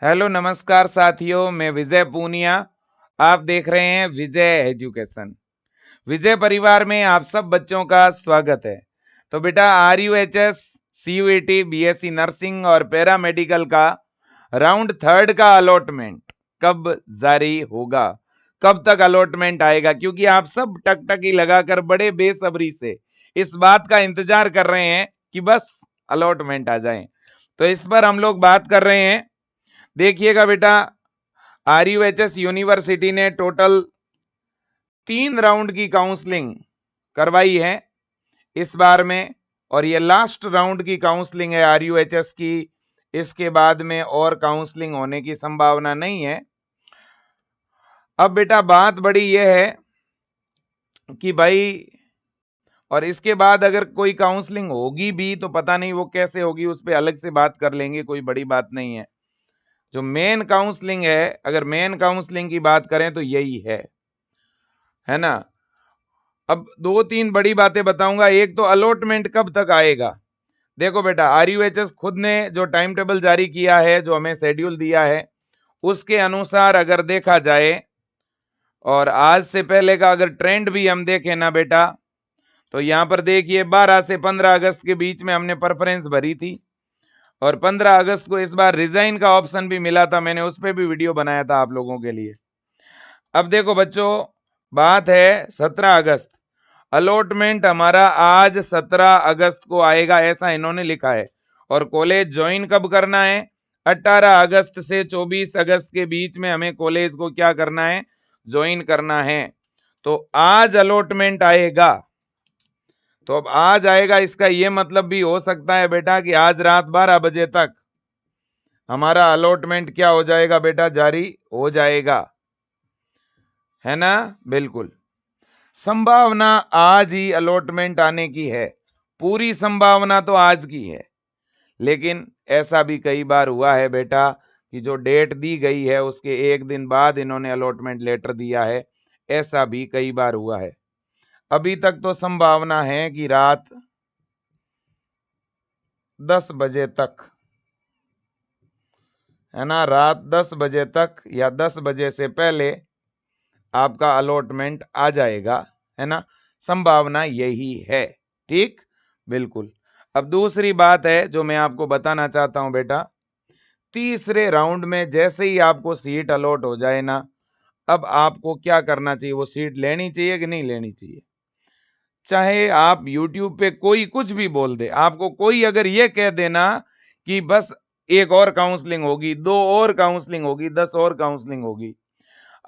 Hello नमस्कार साथियों, मैं विजय पूनिया। आप देख रहे हैं विजय एजुकेशन। विजय परिवार में आप सब बच्चों का स्वागत है। तो बेटा RUHS, CUET, BSc नर्सिंग और पैरामेडिकल का राउंड थर्ड का अलॉटमेंट कब जारी होगा, कब तक अलॉटमेंट आएगा? क्योंकि आप सब टकटकी लगाकर बड़े बेसब्री से इस बात का इंतजार कर रहे हैं कि बस अलॉटमेंट आ जाए। तो इस पर हम लोग बात कर रहे हैं। देखिएगा बेटा, RUHS यूनिवर्सिटी ने टोटल 3 राउंड की काउंसलिंग करवाई है इस बार में, और ये लास्ट राउंड की काउंसलिंग है RUHS की। इसके बाद में और काउंसलिंग होने की संभावना नहीं है। अब बेटा बात बड़ी ये है कि भाई, और इसके बाद अगर कोई काउंसलिंग होगी भी तो पता नहीं वो कैसे होगी, उस पर अलग से बात कर लेंगे, कोई बड़ी बात नहीं है। जो मेन काउंसलिंग है, अगर मेन काउंसलिंग की बात करें तो यही है ना। अब 2-3 बड़ी बातें बताऊंगा। एक तो अलॉटमेंट कब तक आएगा। देखो बेटा, RUHS खुद ने जो टाइम टेबल जारी किया है, जो हमें शेड्यूल दिया है, उसके अनुसार अगर देखा जाए, और आज से पहले का अगर ट्रेंड भी हम देखें ना बेटा, तो यहां पर देखिए 12 से 15 अगस्त के बीच में हमने प्रेफरेंस भरी थी, और 15 अगस्त को इस बार रिजाइन का ऑप्शन भी मिला था। मैंने उस पर भी वीडियो बनाया था आप लोगों के लिए। अब देखो बच्चों, बात है 17 अगस्त। अलॉटमेंट हमारा आज 17 अगस्त को आएगा, ऐसा इन्होंने लिखा है। और कॉलेज ज्वाइन कब करना है? 18 अगस्त से 24 अगस्त के बीच में हमें कॉलेज को क्या करना है? ज्वाइन करना है। तो आज अलॉटमेंट आएगा। तो अब आज आएगा, इसका यह मतलब भी हो सकता है बेटा कि आज रात 12 बजे तक हमारा अलॉटमेंट क्या हो जाएगा बेटा? जारी हो जाएगा, है ना। बिल्कुल संभावना आज ही अलॉटमेंट आने की है, पूरी संभावना तो आज की है। लेकिन ऐसा भी कई बार हुआ है बेटा कि जो डेट दी गई है उसके एक दिन बाद इन्होंने अलॉटमेंट लेटर दिया है, ऐसा भी कई बार हुआ है। अभी तक तो संभावना है कि रात 10 बजे तक, है ना, रात 10 बजे तक या 10 बजे से पहले आपका अलॉटमेंट आ जाएगा, है ना। संभावना यही है। ठीक, बिल्कुल। अब दूसरी बात है जो मैं आपको बताना चाहता हूं बेटा, तीसरे राउंड में जैसे ही आपको सीट अलॉट हो जाए ना, अब आपको क्या करना चाहिए? वो सीट लेनी चाहिए कि नहीं लेनी चाहिए? चाहे आप YouTube पे कोई कुछ भी बोल दे, आपको कोई अगर ये कह देना कि बस एक और काउंसलिंग होगी, 2 और काउंसलिंग होगी, 10 और काउंसलिंग होगी,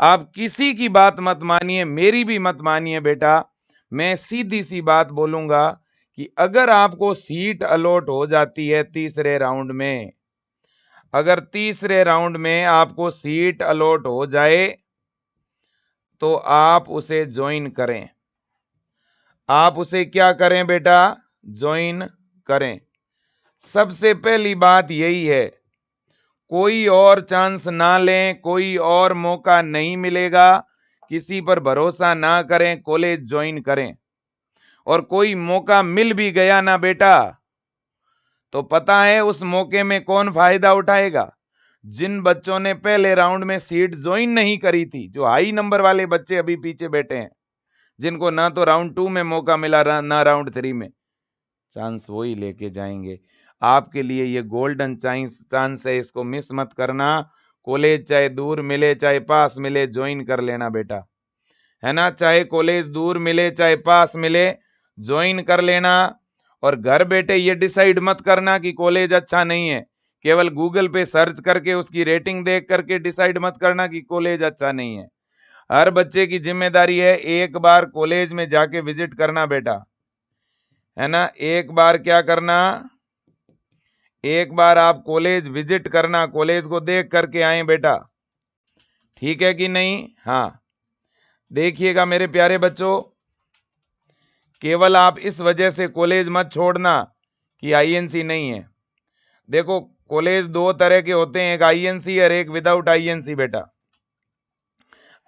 आप किसी की बात मत मानिए, मेरी भी मत मानिए बेटा। मैं सीधी सी बात बोलूंगा कि अगर आपको सीट अलॉट हो जाती है तीसरे राउंड में, अगर तीसरे राउंड में आपको सीट अलॉट हो जाए तो आप उसे ज्वाइन करें। आप उसे क्या करें बेटा? ज्वाइन करें। सबसे पहली बात यही है, कोई और चांस ना लें, कोई और मौका नहीं मिलेगा। किसी पर भरोसा ना करें, कॉलेज ज्वाइन करें। और कोई मौका मिल भी गया ना बेटा, तो पता है उस मौके में कौन फायदा उठाएगा? जिन बच्चों ने पहले राउंड में सीट ज्वाइन नहीं करी थी, जो हाई नंबर वाले बच्चे अभी पीछे बैठे हैं, जिनको ना तो राउंड 2 में मौका मिला ना राउंड 3 में, चांस वही लेके जाएंगे। आपके लिए ये गोल्डन चांस है, इसको मिस मत करना। कॉलेज चाहे दूर मिले चाहे पास मिले, ज्वाइन कर लेना बेटा, है ना। चाहे कॉलेज दूर मिले चाहे पास मिले, ज्वाइन कर लेना। और घर बैठे ये डिसाइड मत करना कि कॉलेज अच्छा नहीं है, केवल गूगल पे सर्च करके उसकी रेटिंग देख करके डिसाइड मत करना कि कॉलेज अच्छा नहीं है। हर बच्चे की जिम्मेदारी है एक बार कॉलेज में जाके विजिट करना बेटा, है ना। एक बार क्या करना? एक बार आप कॉलेज विजिट करना, कॉलेज को देख करके आए बेटा, ठीक है कि नहीं? हाँ, देखिएगा मेरे प्यारे बच्चों, केवल आप इस वजह से कॉलेज मत छोड़ना कि आईएनसी नहीं है। देखो, कॉलेज 2 तरह के होते हैं, एक आईएनसी और एक विदाउट आईएनसी बेटा।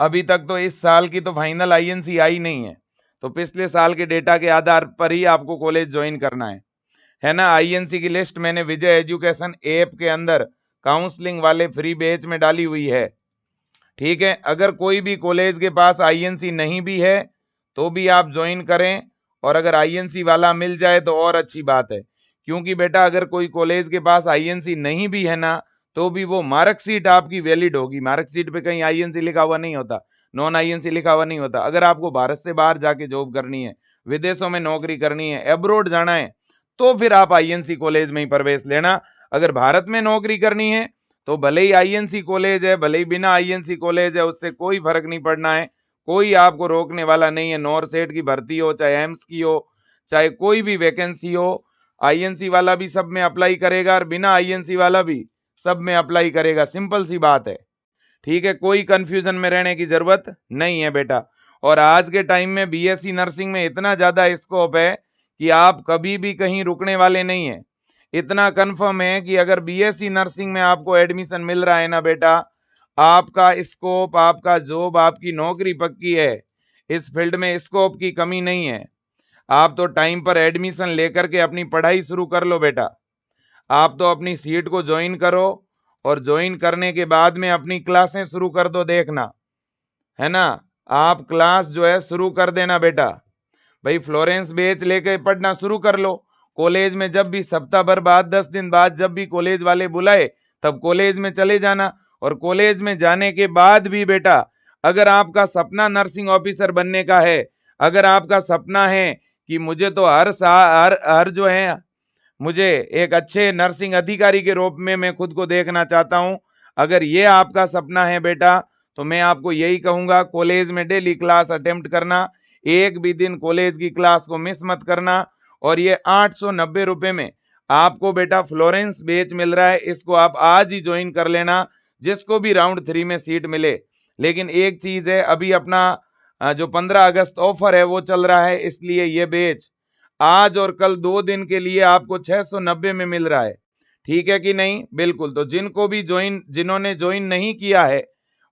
अभी तक तो इस साल की तो फाइनल आईएनसी आई नहीं है, तो पिछले साल के डेटा के आधार पर ही आपको कॉलेज ज्वाइन करना है ना। आईएनसी की लिस्ट मैंने विजय एजुकेशन ऐप के अंदर काउंसलिंग वाले फ्री बैच में डाली हुई है। ठीक है, अगर कोई भी कॉलेज के पास आईएनसी नहीं भी है तो भी आप ज्वाइन करें, और अगर आईएनसी वाला मिल जाए तो और अच्छी बात है, क्योंकि बेटा अगर कोई कॉलेज के पास आईएनसी नहीं भी है ना, तो भी वो मार्कशीट आपकी वैलिड होगी। मार्कशीट पे कहीं आईएनसी लिखा हुआ नहीं होता, नॉन आईएनसी लिखा हुआ नहीं होता। अगर आपको भारत से बाहर जाके जॉब करनी है, विदेशों में नौकरी करनी है, अब्रोड जाना है, तो फिर आप आईएनसी कॉलेज में ही प्रवेश लेना। अगर भारत में नौकरी करनी है तो भले ही आईएनसी कॉलेज है, भले ही बिना आईएनसी कॉलेज है, उससे कोई फर्क नहीं पड़ना है। कोई आपको रोकने वाला नहीं है। नॉरसेट की भर्ती हो, चाहे एम्स की हो, चाहे कोई भी वैकेंसी हो, आईएनसी वाला भी सब में अप्लाई करेगा और बिना आईएनसी वाला भी सब में अप्लाई करेगा। सिंपल सी बात है। ठीक है, कोई कंफ्यूजन में रहने की जरूरत नहीं है बेटा। और आज के टाइम में बीएससी नर्सिंग में इतना ज्यादा स्कोप है कि आप कभी भी कहीं रुकने वाले नहीं है। इतना कंफर्म है कि अगर बीएससी नर्सिंग में आपको एडमिशन मिल रहा है ना बेटा, आपका स्कोप, आपका जॉब, आपकी नौकरी पक्की है। इस फील्ड में स्कोप की कमी नहीं है। आप तो टाइम पर एडमिशन लेकर के अपनी पढ़ाई शुरू कर लो बेटा। आप तो अपनी सीट को ज्वाइन करो, और ज्वाइन करने के बाद में अपनी क्लासें शुरू कर दो। देखना है ना, आप क्लास जो है शुरू कर देना बेटा। भाई फ्लोरेंस बैच लेके पढ़ना शुरू कर लो। कॉलेज में जब भी सप्ताह भर बाद, 10 दिन बाद जब भी कॉलेज वाले बुलाए तब कॉलेज में चले जाना। और कॉलेज में जाने के बाद भी बेटा, अगर आपका सपना नर्सिंग ऑफिसर बनने का है, अगर आपका सपना है कि मुझे तो हर जो है, मुझे एक अच्छे नर्सिंग अधिकारी के रूप में मैं खुद को देखना चाहता हूं, अगर ये आपका सपना है बेटा, तो मैं आपको यही कहूंगा, कॉलेज में डेली क्लास अटेम्प्ट करना। एक भी दिन कॉलेज की क्लास को मिस मत करना। और ये 890 रुपए में आपको बेटा फ्लोरेंस बैच मिल रहा है। इसको आप आज ही ज्वाइन कर लेना, जिसको भी राउंड 3 में सीट मिले। लेकिन एक चीज है, अभी अपना जो 15 अगस्त ऑफर है वो चल रहा है, इसलिए ये बैच आज और कल 2 दिन के लिए आपको 690 में मिल रहा है। ठीक है कि नहीं? बिल्कुल। तो जिन्होंने ज्वाइन नहीं किया है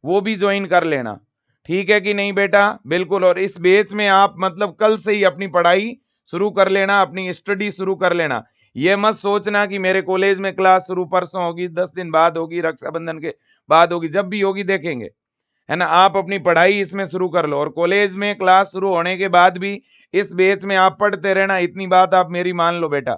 वो भी ज्वाइन कर लेना। ठीक है कि नहीं बेटा? बिल्कुल। और इस बैच में आप मतलब कल से ही अपनी पढ़ाई शुरू कर लेना, अपनी स्टडी शुरू कर लेना। ये मत सोचना कि मेरे कॉलेज में क्लास शुरू परसों होगी, 10 दिन बाद होगी, रक्षाबंधन के बाद होगी, जब भी होगी देखेंगे, है ना। आप अपनी पढ़ाई इसमें शुरू कर लो, और कॉलेज में क्लास शुरू होने के बाद भी इस बैच में आप पढ़ते रहना। इतनी बात आप मेरी मान लो बेटा।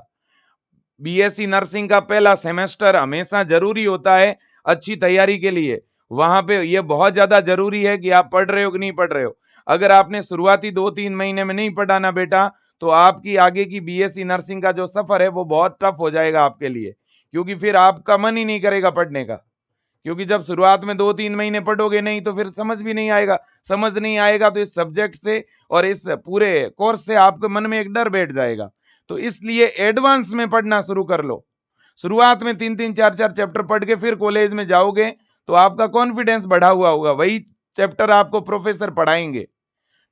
बीएससी नर्सिंग का पहला सेमेस्टर हमेशा जरूरी होता है अच्छी तैयारी के लिए। वहां पे ये बहुत ज्यादा जरूरी है कि आप पढ़ रहे हो कि नहीं पढ़ रहे हो। अगर आपने शुरुआती 2-3 महीने में नहीं पढ़ा ना बेटा, तो आपकी आगे की बीएससी नर्सिंग का जो सफर है वो बहुत टफ हो जाएगा आपके लिए, क्योंकि फिर आपका मन ही नहीं करेगा पढ़ने का। क्योंकि जब शुरुआत में 2-3 महीने पढ़ोगे नहीं तो फिर समझ भी नहीं आएगा। समझ नहीं आएगा तो इस सब्जेक्ट से और इस पूरे कोर्स से आपके मन में एक डर बैठ जाएगा। तो इसलिए एडवांस में पढ़ना शुरू कर लो। शुरुआत में 3-3 4-4 चैप्टर पढ़ के फिर कॉलेज में जाओगे तो आपका कॉन्फिडेंस बढ़ा हुआ होगा, वही चैप्टर आपको प्रोफेसर पढ़ाएंगे।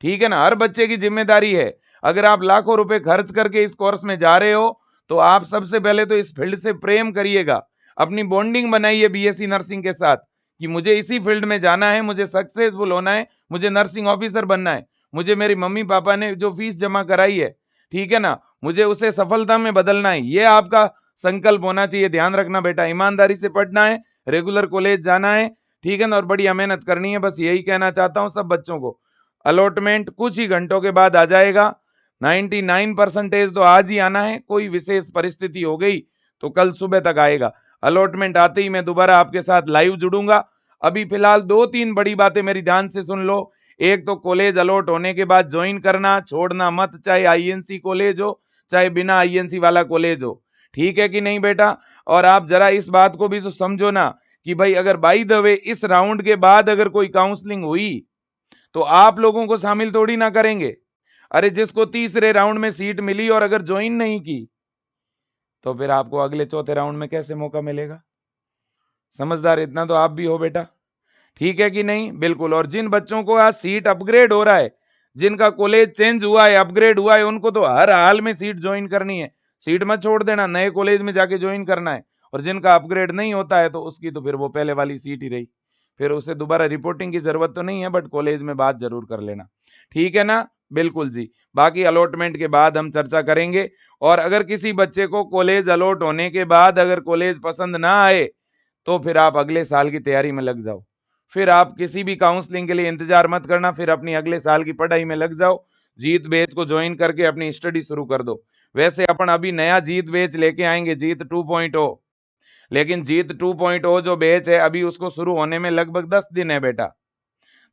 ठीक है ना। हर बच्चे की जिम्मेदारी है, अगर आप लाखों रुपए खर्च करके इस कोर्स में जा रहे हो तो आप सबसे पहले तो इस फील्ड से प्रेम करिएगा। अपनी बॉन्डिंग बनाइए बीएससी नर्सिंग के साथ कि मुझे इसी फील्ड में जाना है, मुझे सक्सेसफुल होना है, मुझे नर्सिंग ऑफिसर बनना है, मुझे मेरी मम्मी पापा ने जो फीस जमा कराई है, ठीक है ना, मुझे उसे सफलता में बदलना है। ये आपका संकल्प होना चाहिए। ध्यान रखना बेटा, ईमानदारी से पढ़ना है, रेगुलर कॉलेज जाना है, ठीक है ना, और बढ़िया मेहनत करनी है। बस यही कहना चाहता हूं सब बच्चों को। अलॉटमेंट कुछ ही घंटों के बाद आ जाएगा। 99% तो आज ही आना है, कोई विशेष परिस्थिति हो गई तो कल सुबह तक आएगा। अलॉटमेंट आते ही मैं दोबारा आपके साथ लाइव जुड़ूंगा। अभी फिलहाल 2-3 बड़ी बातें मेरी ध्यान से सुन लो। एक तो कॉलेज अलॉट होने के बाद ज्वाइन करना, छोड़ना मत, चाहे आईएनसी कॉलेज हो चाहे बिना आईएनसी वाला कॉलेज हो। ठीक है कि नहीं बेटा? और आप जरा इस बात को भी तो समझो ना कि भाई अगर बाय द वे इस राउंड के बाद अगर कोई काउंसलिंग हुई तो आप लोगों को शामिल थोड़ी ना करेंगे। अरे जिसको तीसरे राउंड में सीट मिली और अगर ज्वाइन नहीं की तो फिर आपको अगले चौथे राउंड में कैसे मौका मिलेगा? समझदार इतना तो आप भी हो बेटा। ठीक है कि नहीं? बिल्कुल। और जिन बच्चों को आज सीट अपग्रेड हो रहा है, जिनका कॉलेज चेंज हुआ है, अपग्रेड हुआ है, उनको तो हर हाल में सीट ज्वाइन करनी है। सीट मत छोड़ देना, नए कॉलेज में जाके ज्वाइन करना है। और जिनका अपग्रेड नहीं होता है तो उसकी तो फिर वो पहले वाली सीट ही रही, फिर उसे दोबारा रिपोर्टिंग की जरूरत तो नहीं है, बट कॉलेज में बात जरूर कर लेना। ठीक है ना? बिल्कुल जी। बाकी अलॉटमेंट के बाद हम चर्चा करेंगे। और अगर किसी बच्चे को कॉलेज अलॉट होने के बाद अगर कॉलेज पसंद ना आए तो फिर आप अगले साल की तैयारी में लग जाओ। फिर आप किसी भी काउंसलिंग के लिए इंतजार मत करना, फिर अपनी अगले साल की पढ़ाई में लग जाओ। जीत बैच को ज्वाइन करके अपनी स्टडी शुरू कर दो। वैसे अपन अभी नया जीत बैच लेके आएंगे, जीत 2.0, लेकिन जीत 2.0 जो बैच है अभी उसको शुरू होने में लगभग 10 दिन है बेटा।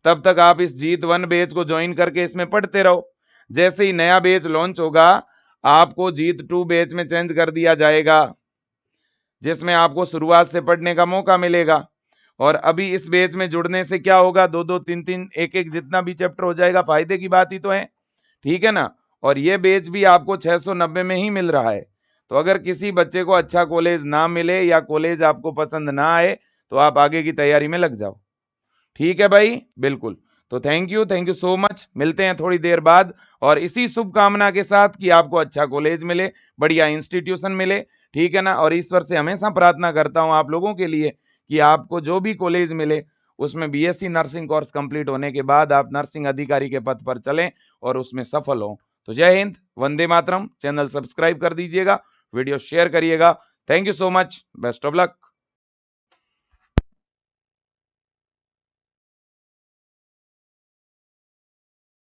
तब तक आप इस जीत 1 बैच को ज्वाइन करके इसमें पढ़ते रहो। जैसे ही नया बैच लॉन्च होगा आपको जीत 2 बैच में चेंज कर दिया जाएगा, जिसमें आपको शुरुआत से पढ़ने का मौका मिलेगा। और अभी इस बैच में जुड़ने से क्या होगा, 2-2, 3-3, 1-1 जितना भी चैप्टर हो जाएगा, फायदे की बात ही तो है, ठीक है ना। और ये बैच भी आपको 690 में ही मिल रहा है। तो अगर किसी बच्चे को अच्छा कॉलेज ना मिले या कॉलेज आपको पसंद ना आए तो आप आगे की तैयारी में लग जाओ, ठीक है भाई, बिल्कुल। तो थैंक यू सो मच, मिलते हैं थोड़ी देर बाद, और इसी शुभकामना के साथ कि आपको अच्छा कॉलेज मिले, बढ़िया इंस्टीट्यूशन मिले, ठीक है ना। और ईश्वर से हमेशा प्रार्थना करता हूं आप लोगों के लिए कि आपको जो भी कॉलेज मिले उसमें बीएससी नर्सिंग कोर्स कंप्लीट होने के बाद आप नर्सिंग अधिकारी के पद पर चलें और उसमें सफल हों। तो जय हिंद, वंदे मातरम। चैनल सब्सक्राइब कर दीजिएगा, वीडियो शेयर करिएगा। Thank you so much, best of luck.